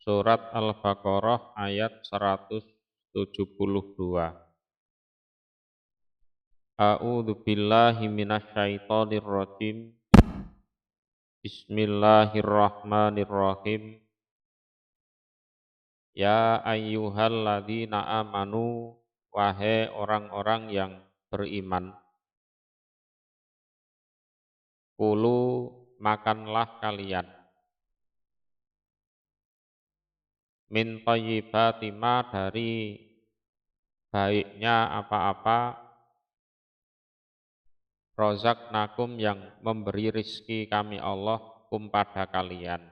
Surat Al-Baqarah ayat 172. A'udzu billahi minasyaitonir rajim. Bismillahirrahmanirrahim. Ya ayyuhalladzina amanu, wahai orang-orang yang beriman. Kulu, makanlah kalian. Min thayyibati ma, dari baiknya apa-apa, rozaqnakum, yang memberi rizki kami Allah kum pada kalian.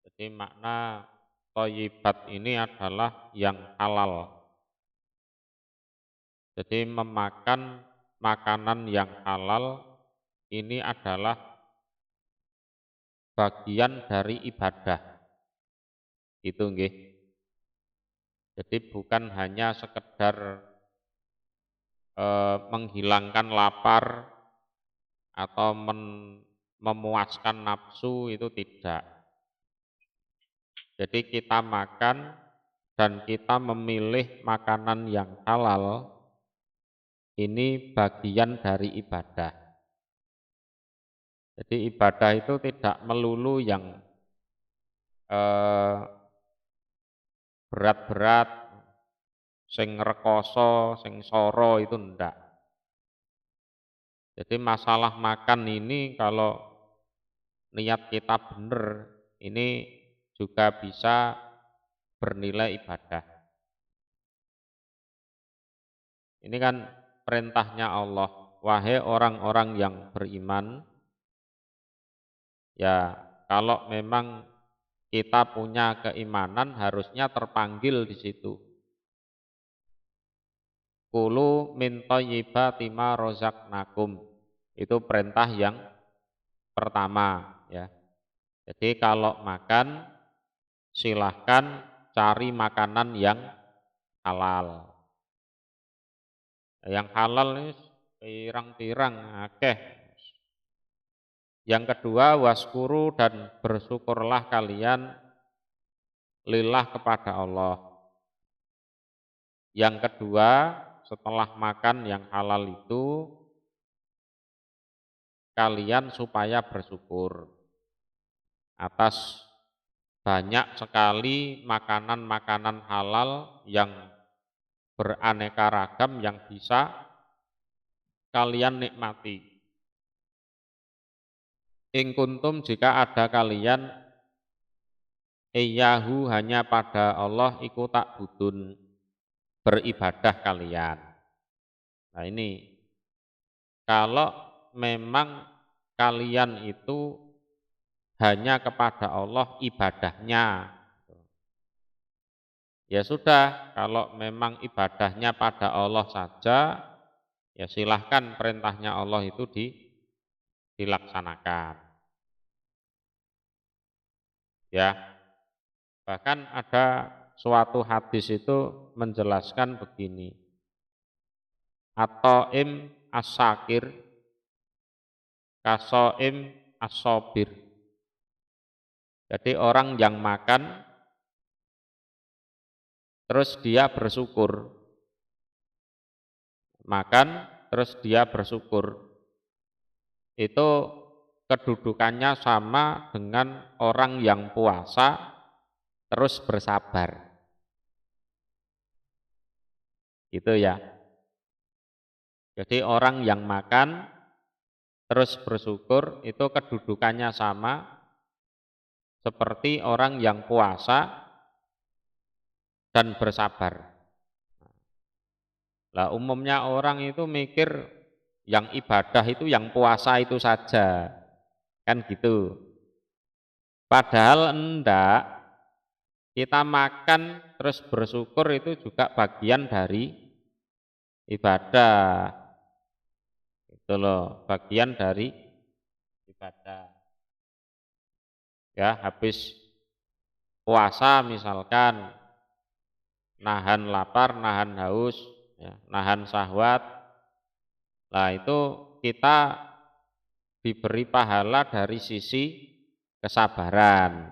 Jadi makna thayyibat ini adalah yang halal. Jadi memakan makanan yang halal ini adalah bagian dari ibadah. Itu nggih. Jadi bukan hanya sekedar menghilangkan lapar atau memuaskan nafsu, itu tidak. Jadi kita makan dan kita memilih makanan yang halal, ini bagian dari ibadah. Jadi ibadah itu tidak melulu yang berat-berat, sing rekoso, sing soro, itu enggak. Jadi masalah makan ini kalau niat kita benar, ini juga bisa bernilai ibadah. Ini kan perintahnya Allah, wahai orang-orang yang beriman. Ya, kalau memang kita punya keimanan harusnya terpanggil di situ. Kulu min thayyibati ma rozaqnakum. Itu perintah yang pertama, ya. Jadi kalau makan silahkan cari makanan yang halal. Yang halal ini pirang-pirang akeh. Yang kedua, waskuru, dan bersyukurlah kalian lillah kepada Allah. Yang kedua, setelah makan yang halal itu, kalian supaya bersyukur atas banyak sekali makanan-makanan halal yang beraneka ragam yang bisa kalian nikmati. In kuntum, jika ada kalian, iyyahu, hanya pada Allah, iku ta'budun, beribadah kalian. Nah ini, kalau memang kalian itu hanya kepada Allah ibadahnya, ya sudah, kalau memang ibadahnya pada Allah saja, ya silahkan perintahnya Allah itu dilaksanakan. Ya, bahkan ada suatu hadis itu menjelaskan begini. At-ta'im as-sakir kasoim as-sobir. Jadi orang yang makan terus dia bersyukur. Makan terus dia bersyukur. Itu kedudukannya sama dengan orang yang puasa terus bersabar. Gitu ya. Jadi orang yang makan terus bersyukur itu kedudukannya sama seperti orang yang puasa dan bersabar. Lah umumnya orang itu mikir yang ibadah itu yang puasa itu saja. Kan gitu. Padahal enggak. Kita makan terus bersyukur itu juga bagian dari ibadah. Itu loh, bagian dari ibadah. Ya, habis puasa misalkan nahan lapar, nahan haus, ya, nahan syahwat. Nah, itu kita diberi pahala dari sisi kesabaran.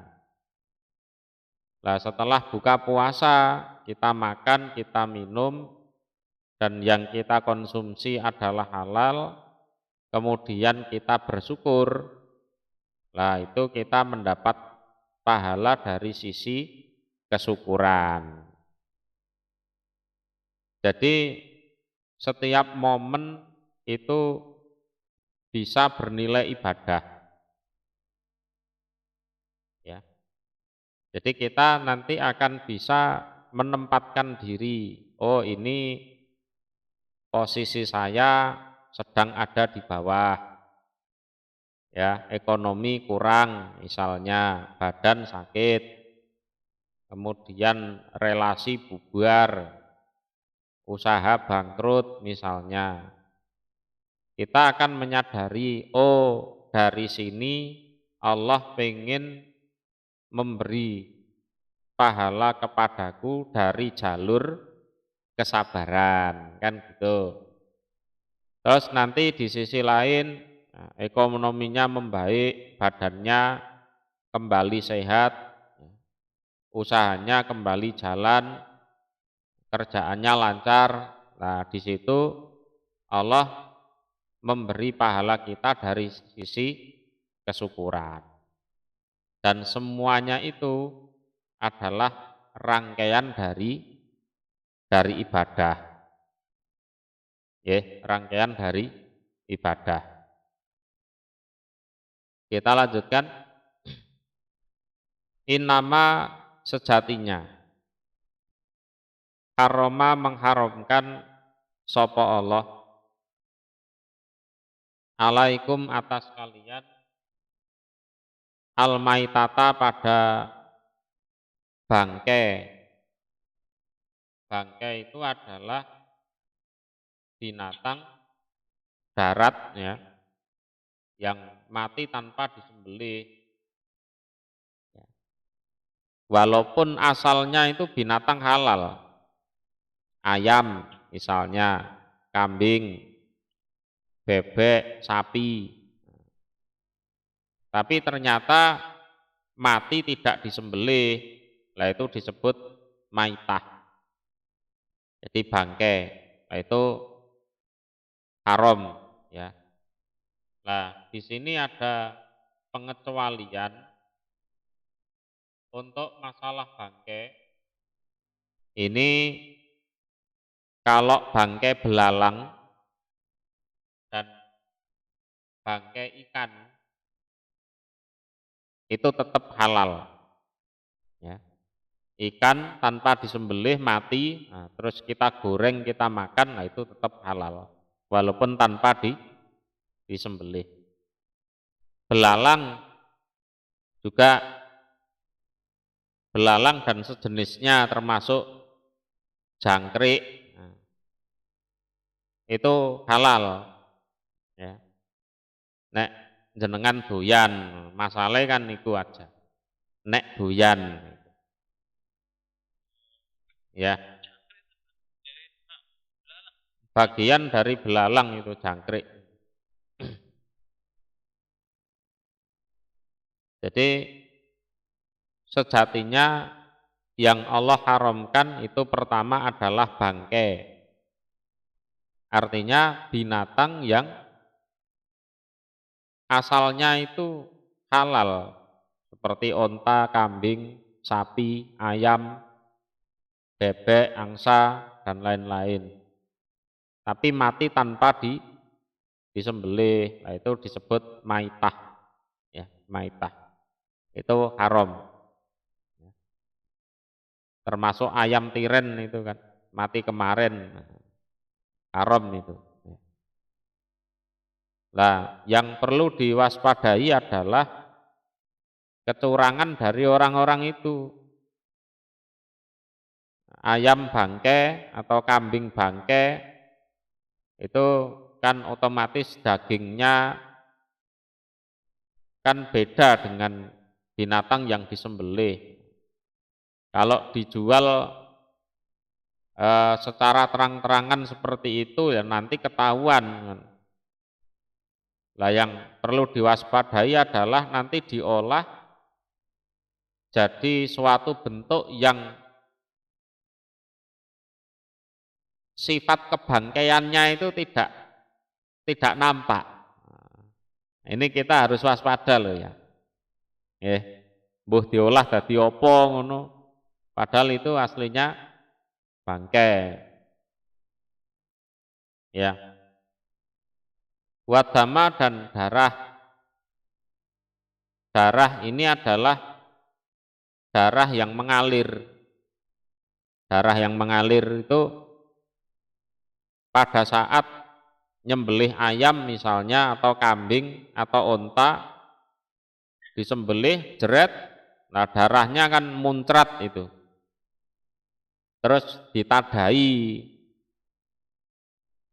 Lah setelah buka puasa, kita makan, kita minum, dan yang kita konsumsi adalah halal, kemudian kita bersyukur, lah itu kita mendapat pahala dari sisi kesyukuran. Jadi setiap momen itu bisa bernilai ibadah. Ya. Jadi kita nanti akan bisa menempatkan diri, oh ini posisi saya sedang ada di bawah, ya ekonomi kurang misalnya, badan sakit, kemudian relasi bubar, usaha bangkrut misalnya. Kita akan menyadari, oh dari sini Allah pengen memberi pahala kepadaku dari jalur kesabaran, kan gitu. Terus nanti di sisi lain ekonominya membaik, badannya kembali sehat, usahanya kembali jalan, kerjaannya lancar. Nah, di situ Allah memberi pahala kita dari sisi kesyukuran. Dan semuanya itu adalah rangkaian dari ibadah. Ya, rangkaian dari ibadah. Kita lanjutkan. Innama sejatinya haroma mengharamkan sapa Allah alaikum atas kalian al-maitata pada bangkai. Bangkai itu adalah binatang darat ya, yang mati tanpa disembelih. Walaupun asalnya itu binatang halal, ayam misalnya, kambing, bebek, sapi, tapi ternyata mati tidak disembelih, lah itu disebut maitah. Jadi bangkai, lah itu haram ya. Nah, di sini ada pengecualian untuk masalah bangkai. Ini kalau bangkai belalang dan bangkai ikan itu tetap halal. Ya. Ikan tanpa disembelih mati, nah, terus kita goreng, kita makan, nah itu tetap halal. Walaupun tanpa disembelih. Belalang juga, belalang dan sejenisnya termasuk jangkrik, nah, itu halal. Ya. Nek jenengan doyan, masalahnya kan niku aja. Nek doyan, ya. Bagian dari belalang itu jangkrik. Jadi sejatinya yang Allah haramkan itu pertama adalah bangkai. Artinya binatang yang asalnya itu halal, seperti onta, kambing, sapi, ayam, bebek, angsa, dan lain-lain. Tapi mati tanpa disembelih, nah itu disebut maitah. Ya, maitah. Itu haram. Termasuk ayam tiren itu kan, mati kemarin, haram itu. Nah, yang perlu diwaspadai adalah kecurangan dari orang-orang itu. Ayam bangkai atau kambing bangkai itu kan otomatis dagingnya kan beda dengan binatang yang disembelih. Kalau dijual secara terang-terangan seperti itu ya nanti ketahuan. Lah yang perlu diwaspadai adalah nanti diolah jadi suatu bentuk yang sifat kebangkaiannya itu tidak nampak. Ini kita harus waspada loh ya. Mbuh diolah dadi apa ngono. Padahal itu aslinya bangkai. Ya. Wadama dan darah. Darah ini adalah darah yang mengalir. Darah yang mengalir itu pada saat nyembelih ayam misalnya atau kambing atau onta disembelih jeret, nah darahnya kan muncrat itu, terus ditadai,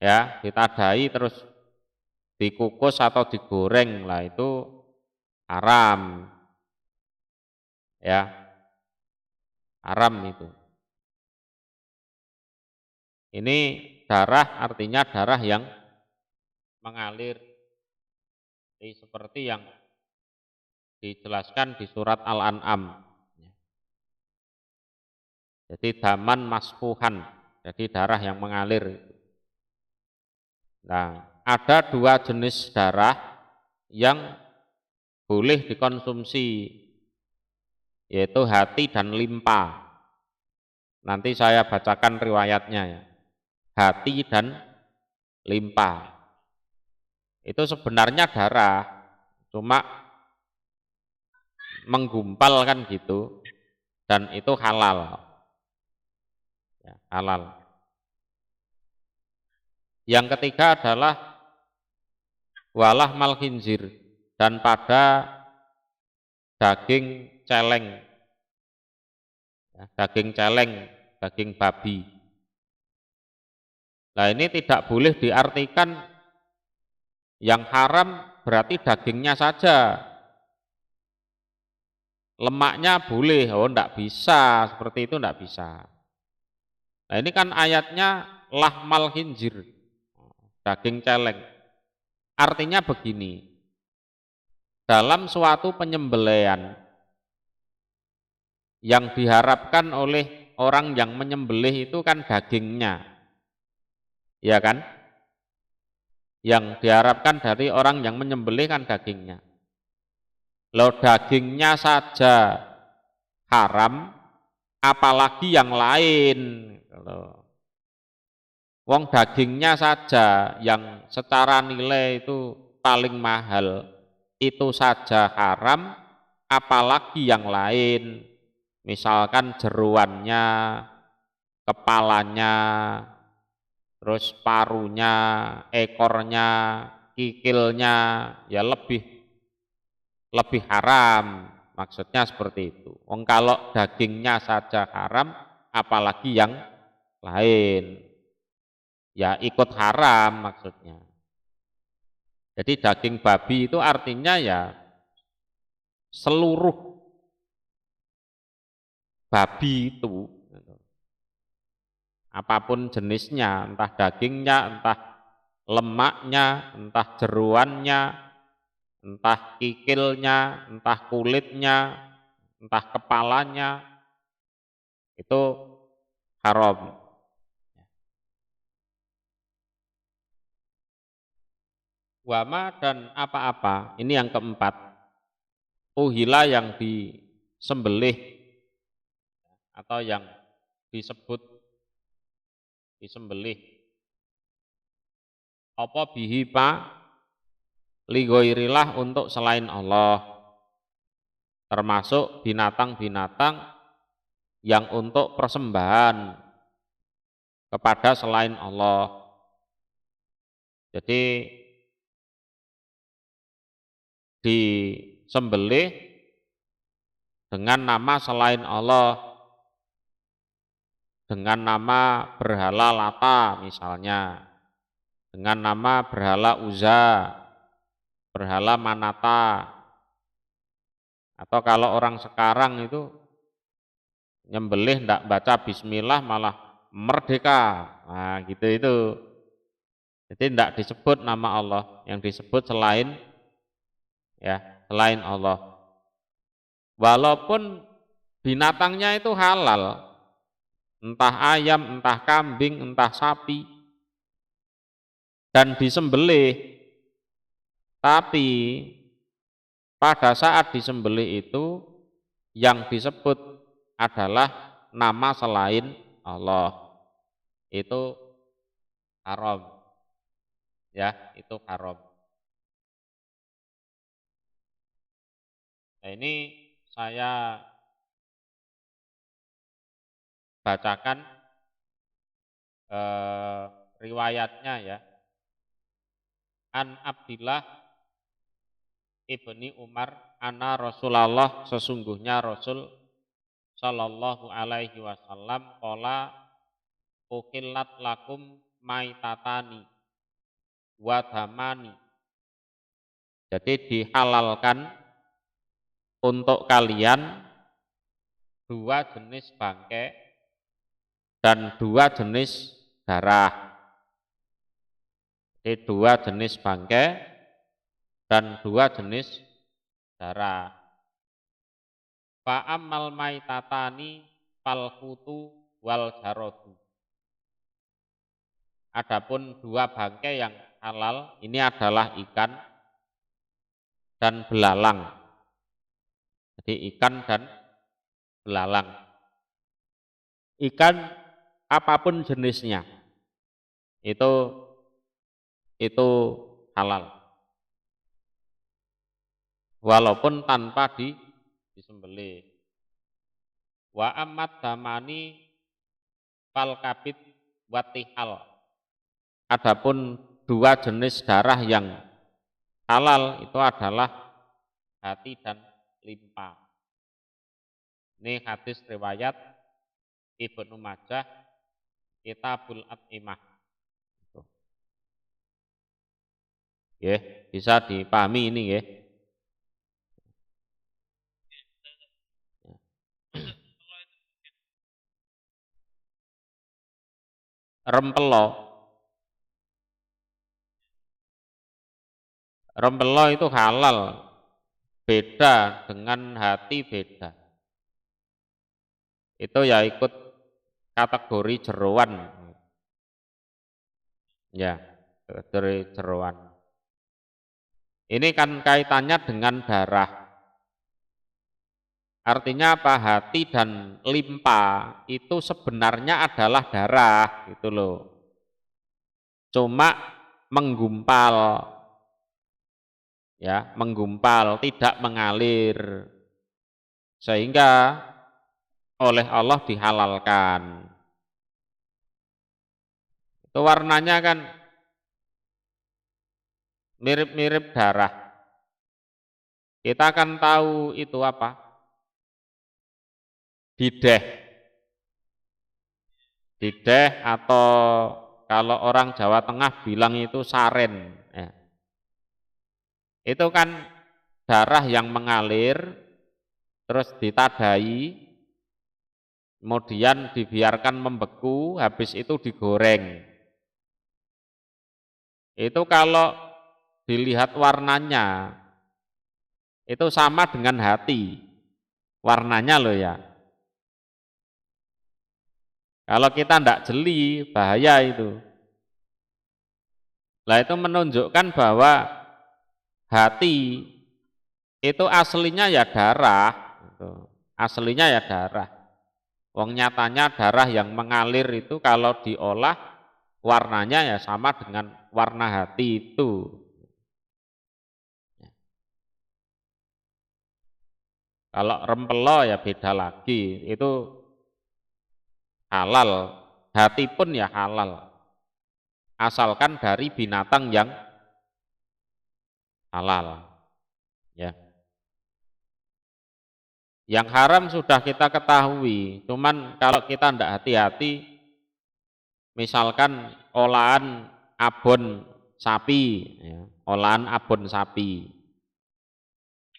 ya ditadai terus dikukus atau digoreng, lah itu haram, ya haram itu. Ini darah artinya darah yang mengalir, seperti yang dijelaskan di surat Al-An'am. Jadi daman masfuhan, jadi darah yang mengalir. Nah, ada dua jenis darah yang boleh dikonsumsi, yaitu hati dan limpa. Nanti saya bacakan riwayatnya ya. Hati dan limpa. Itu sebenarnya darah, cuma menggumpal kan gitu, dan itu halal, ya, halal. Yang ketiga adalah walah mal khinzir, dan pada daging celeng, ya, daging celeng, daging babi. Nah ini tidak boleh diartikan yang haram berarti dagingnya saja. Lemaknya boleh, oh enggak bisa, seperti itu enggak bisa. Nah ini kan ayatnya lahmal khinzir, daging celeng. Artinya begini, dalam suatu penyembelihan yang diharapkan oleh orang yang menyembelih itu kan dagingnya, ya kan? Yang diharapkan dari orang yang menyembelih kan dagingnya. Loh dagingnya saja haram, apalagi yang lain. Wong dagingnya saja yang secara nilai itu paling mahal, itu saja haram, apalagi yang lain. Misalkan jeruannya, kepalanya, terus parunya, ekornya, kikilnya, ya lebih haram, maksudnya seperti itu. Wong kalau dagingnya saja haram, apalagi yang lain, ya ikut haram maksudnya. Jadi daging babi itu artinya ya seluruh babi itu, apapun jenisnya, entah dagingnya, entah lemaknya, entah jeruannya, entah kikilnya, entah kulitnya, entah kepalanya, itu haram. Wama dan apa-apa, ini yang keempat, uhila yang disembelih atau yang disebut disembelih, apa bihi pa ligoirilah untuk selain Allah, termasuk binatang-binatang yang untuk persembahan kepada selain Allah. Jadi disembelih dengan nama selain Allah, dengan nama berhala Lata misalnya, dengan nama berhala Uzza, berhala Manata, atau kalau orang sekarang itu nyembelih ndak baca bismillah malah merdeka, nah gitu itu. Jadi ndak disebut nama Allah, yang disebut selain Allah. Walaupun binatangnya itu halal, entah ayam, entah kambing, entah sapi, dan disembelih. Tapi pada saat disembelih itu yang disebut adalah nama selain Allah. Itu haram. Ya, itu haram. Nah, ini saya bacakan riwayatnya ya. An Abdillah ibni Umar, anna Rasulullah, sesungguhnya Rasul Sallallahu alaihi wasallam qala ukillat lakum maitatani wa damani. Jadi dihalalkan untuk kalian dua jenis bangkai dan dua jenis darah. Jadi dua jenis bangkai dan dua jenis darah. Fa ammal maitatani fal hutu wal jarodu. Adapun dua bangkai yang halal ini adalah ikan dan belalang. Jadi ikan dan belalang. Ikan apapun jenisnya itu halal. Walaupun tanpa disembelih. Wa ammat damani fal kabid watihal. Adapun dua jenis darah yang halal itu adalah hati dan limpa. Ini hadis riwayat Ibnu Majah, Kitabul At'imah. Ya, bisa dipahami ini ya. Rempelo. Rempelo itu halal. Beda dengan hati beda. Itu ya ikut kategori jeroan. Ya, kategori jeroan. Ini kan kaitannya dengan darah. Artinya apa? Hati dan limpa itu sebenarnya adalah darah, gitu loh. Cuma menggumpal, ya, menggumpal, tidak mengalir, sehingga oleh Allah dihalalkan. Itu warnanya kan mirip-mirip darah. Kita akan tahu itu apa? Dideh. Dideh atau kalau orang Jawa Tengah bilang itu saren. Ya. Itu kan darah yang mengalir, terus ditadai, kemudian dibiarkan membeku, habis itu digoreng. Itu kalau dilihat warnanya, itu sama dengan hati. Warnanya loh ya. Kalau kita tidak jeli, bahaya itu. Nah itu menunjukkan bahwa hati itu aslinya ya darah. Aslinya ya darah. Wong nyatanya darah yang mengalir itu kalau diolah warnanya ya sama dengan warna hati itu. Kalau rempelo ya beda lagi, itu halal, hati pun ya halal. Asalkan dari binatang yang halal. Ya. Yang haram sudah kita ketahui, cuman kalau kita tidak hati-hati, misalkan olahan abon sapi, ya, olahan abon sapi.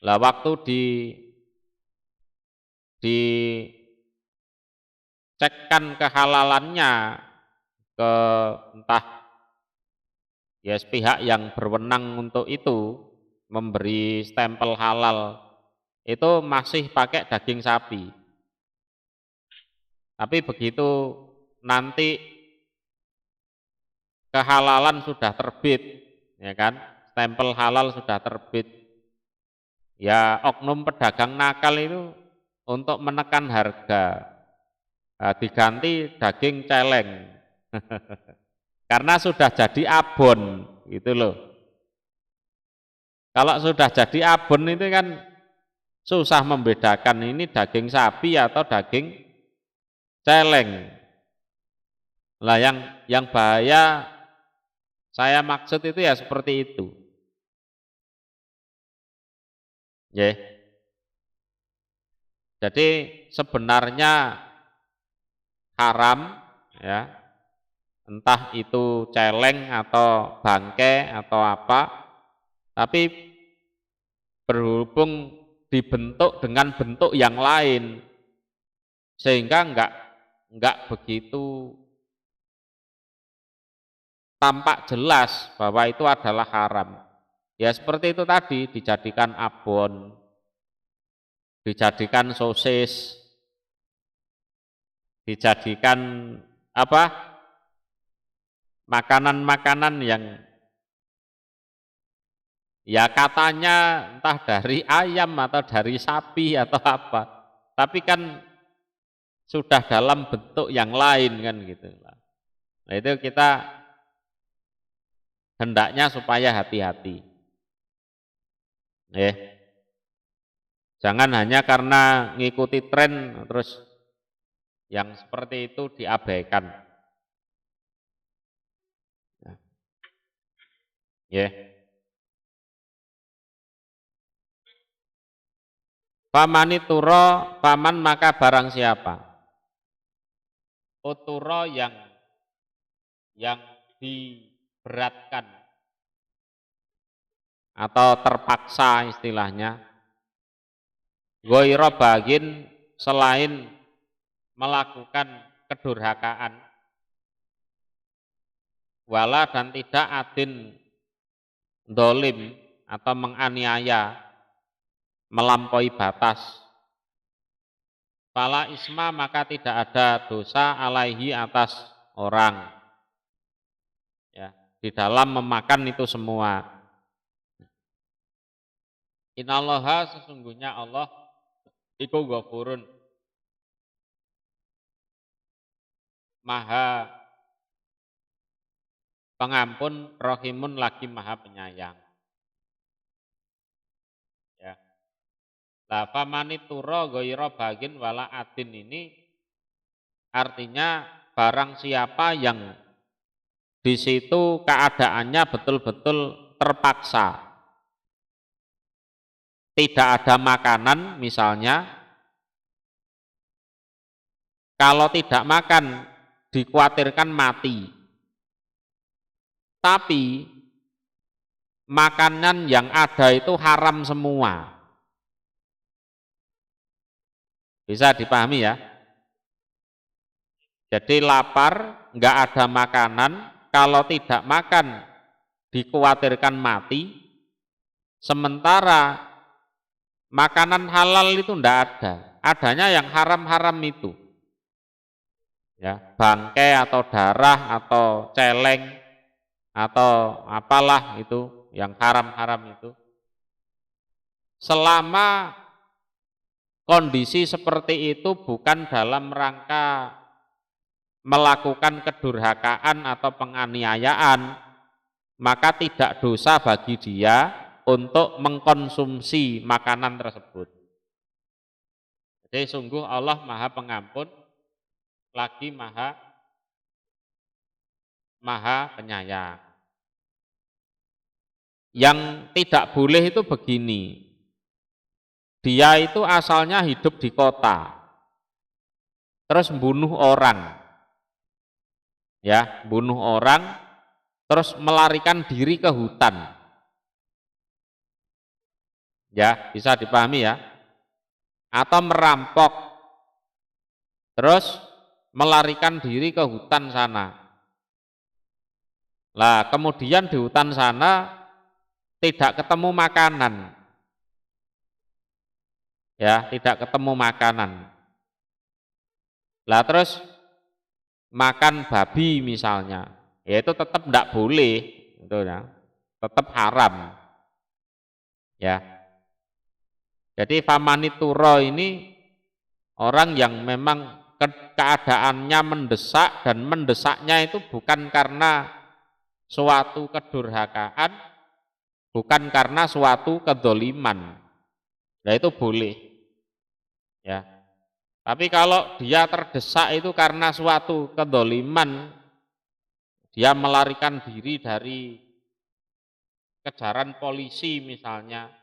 Lah waktu dicekkan kehalalannya ke entah ya pihak yang berwenang untuk itu memberi stempel halal, itu masih pakai daging sapi. Tapi begitu nanti kehalalan sudah terbit, ya kan? Stempel halal sudah terbit. Ya oknum pedagang nakal itu untuk menekan harga, diganti daging celeng. Karena sudah jadi abon, gitu loh. Kalau sudah jadi abon itu kan susah membedakan ini daging sapi atau daging celeng. Lah yang bahaya saya maksud itu ya seperti itu. Ya. Jadi sebenarnya haram ya, entah itu celeng atau bangke atau apa, tapi berhubung dibentuk dengan bentuk yang lain sehingga enggak begitu tampak jelas bahwa itu adalah haram. Ya seperti itu tadi, dijadikan abon, dijadikan sosis, dijadikan apa? Makanan-makanan yang ya katanya entah dari ayam atau dari sapi atau apa. Tapi kan sudah dalam bentuk yang lain kan gitu. Nah itu kita hendaknya supaya hati-hati. Jangan hanya karena ngikuti tren terus yang seperti itu diabaikan. Famani turo, paman maka barang siapa? Uturo yang diberatkan atau terpaksa istilahnya. Goiro bagin selain melakukan kedurhakaan, wala dan tidak adin dolim atau menganiaya, melampaui batas. Fala isma maka tidak ada dosa alaihi atas orang. Ya, di dalam memakan itu semua. Innallaha sesungguhnya Allah iku ghafurun maha pengampun, rahimun lagi maha penyayang. Ya. Lah famani turo ghaira bagin wala adin ini artinya barang siapa yang di situ keadaannya betul-betul terpaksa. Tidak ada makanan misalnya, kalau tidak makan dikhawatirkan mati. Tapi makanan yang ada itu haram semua. Bisa dipahami ya? Jadi lapar, nggak ada makanan, kalau tidak makan dikhawatirkan mati, sementara makanan halal itu ndak ada, adanya yang haram-haram itu. Ya, bangkai atau darah atau celeng atau apalah itu yang haram-haram itu. Selama kondisi seperti itu bukan dalam rangka melakukan kedurhakaan atau penganiayaan, maka tidak dosa bagi dia untuk mengkonsumsi makanan tersebut. Jadi sungguh Allah Maha Pengampun lagi Maha Penyayang. Yang tidak boleh itu begini, dia itu asalnya hidup di kota, terus bunuh orang, ya, bunuh orang, terus melarikan diri ke hutan, ya, bisa dipahami ya, atau merampok, terus melarikan diri ke hutan sana. Lah, kemudian di hutan sana tidak ketemu makanan, ya, tidak ketemu makanan. Lah terus makan babi misalnya, ya itu tetap tidak boleh, gitu ya. Tetap haram. Ya. Jadi famanituro ini orang yang memang keadaannya mendesak dan mendesaknya itu bukan karena suatu kedurhakaan, bukan karena suatu kedoliman. Nah itu boleh. Ya. Tapi kalau dia terdesak itu karena suatu kedoliman, dia melarikan diri dari kejaran polisi misalnya,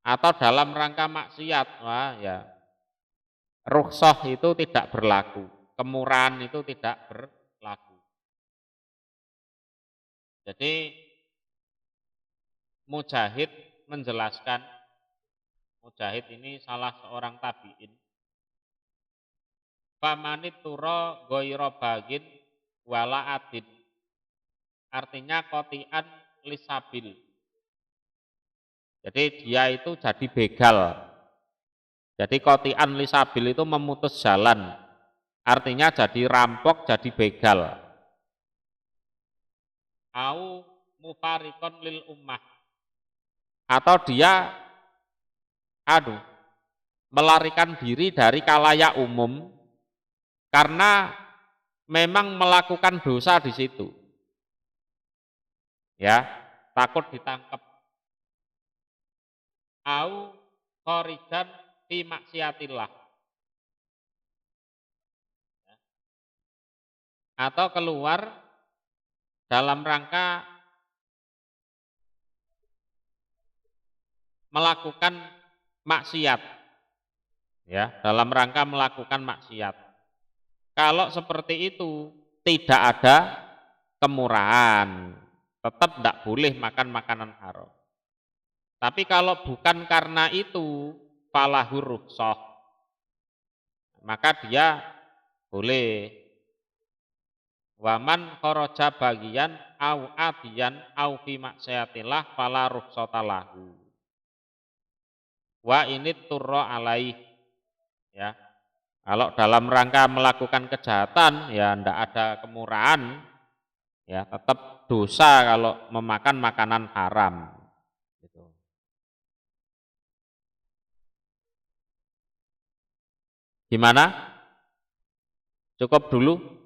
atau dalam rangka maksiat, wah ya rukhsah itu tidak berlaku, kemurahan itu tidak berlaku. Jadi Mujahid menjelaskan, Mujahid ini salah seorang tabi'in, famanit turo goiro bagin wala adin, artinya kotian lisabil. Jadi dia itu jadi begal. Jadi kotian lisabil itu memutus jalan. Artinya jadi rampok, jadi begal. Au mufarikon lil ummah. Atau dia melarikan diri dari kalayak umum karena memang melakukan dosa di situ. Ya, takut ditangkap. Au khorijan fi maksiatillah. Atau keluar dalam rangka melakukan maksiat. Ya, dalam rangka melakukan maksiat. Kalau seperti itu tidak ada kemurahan, tetap tidak boleh makan makanan haram. Tapi kalau bukan karena itu, falahur rukhsah, maka dia boleh. Waman kharaja bagian au adiyan au fi maksiatillah fala rukhsata lahu. Wa init turra alaih, ya. Kalau dalam rangka melakukan kejahatan ya tidak ada kemurahan, ya tetap dosa kalau memakan makanan haram. Gitu. Gimana? Cukup dulu?